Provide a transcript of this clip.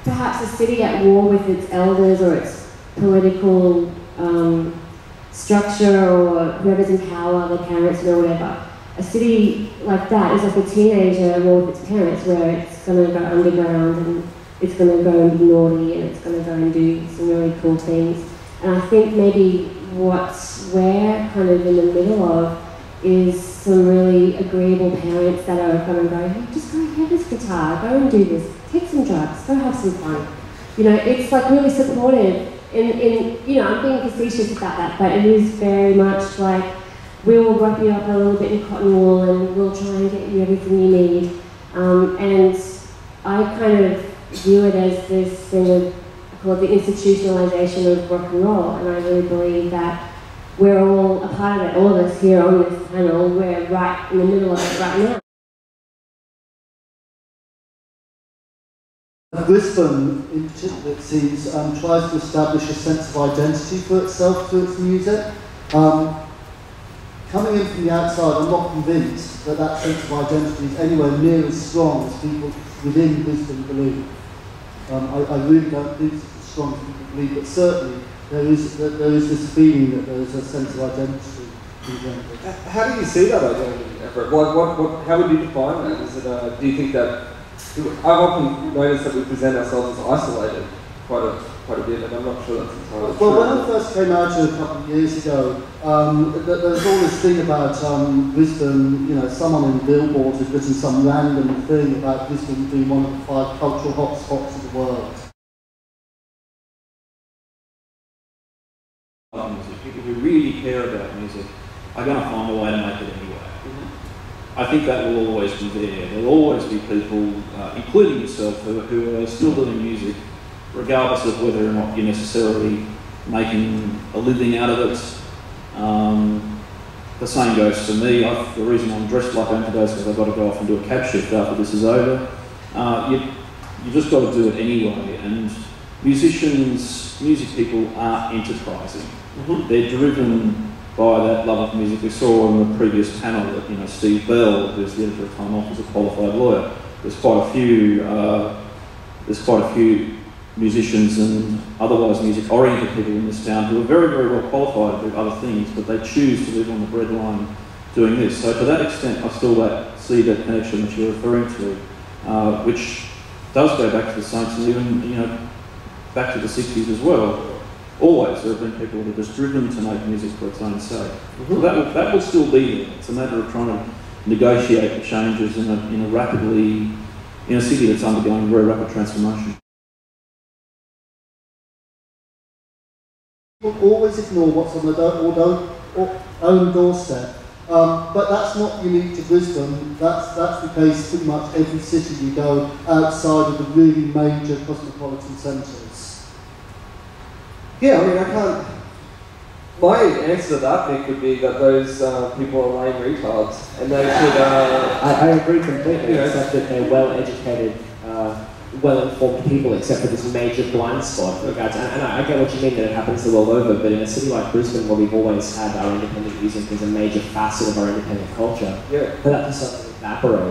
perhaps a city at war with its elders or its political structure or whoever's in power, their parents or whatever. A city like that is like a teenager at war with its parents, where it's going to go underground and it's going to go and be naughty and it's going to go and do some really cool things. And I think maybe what we're kind of in the middle of is some really agreeable parents that are going to go, hey, just go get this guitar, go and do this, take some drugs, go have some fun. You know, it's like really supportive. You know, I'm being facetious about that, but it is very much like, we'll wrap you up a little bit in cotton wool and we'll try and get you everything you need. And I kind of view it as this thing of, I call it the institutionalization of rock and roll, and I really believe that we're all a part of it, all of us here on this panel, we're right in the middle of it right now. Brisbane, in particular, it seems, tries to establish a sense of identity for itself through its music. Coming in from the outside, I'm not convinced that that sense of identity is anywhere near as strong as people within Brisbane believe. I really don't think it's as strong as people believe, but certainly there is this feeling that there is a sense of identity in general. How do you see that identity, Everett? How would you define that? Is it, do you think that, I've often noticed that we present ourselves as isolated quite a bit, and I'm not sure that's entirely true. Well, when I first came out here a couple of years ago, there was all this thing about Brisbane, you know, someone in Billboard had written some random thing about Brisbane being one of the 5 cultural hotspots of the world. People who really care about music are going to find a way to make it anyway. I think that will always be there. There will always be people, including yourself, who are still doing music, regardless of whether or not you're necessarily making a living out of it. The same goes for me. The reason I'm dressed like I am today is because I've got to go off and do a cab shift after this is over. You just got to do it anyway. And musicians, music people are enterprising. They're driven by that love of music. We saw in the previous panel that, you know, Steve Bell, who's the editor of Time Off, is a qualified lawyer. There's quite a few musicians and otherwise music-oriented people in this town who are very, very well qualified to do other things, but they choose to live on the breadline doing this. So to that extent, I still see that connection that you're referring to, which does go back to the Saints and even, you know, back to the 60s as well. Always there have been people that are just driven to make music for its own sake. So that will still be there. It's a matter of trying to negotiate the changes in a city that's undergoing very rapid transformation. We'll always ignore what's on the own doorstep, but that's not unique to Brisbane. That's the case pretty much every city you go outside of the really major cosmopolitan centres. Yeah, I mean, I can't. My answer to that, Nick, would be that those people are lame retards, and they should. I agree completely, except that they're well-educated, well-informed people, except for this major blind spot. And I get what you mean, that it happens the world over, but in a city like Brisbane, where we've always had our independent music as a major facet of our independent culture, for that to suddenly evaporate.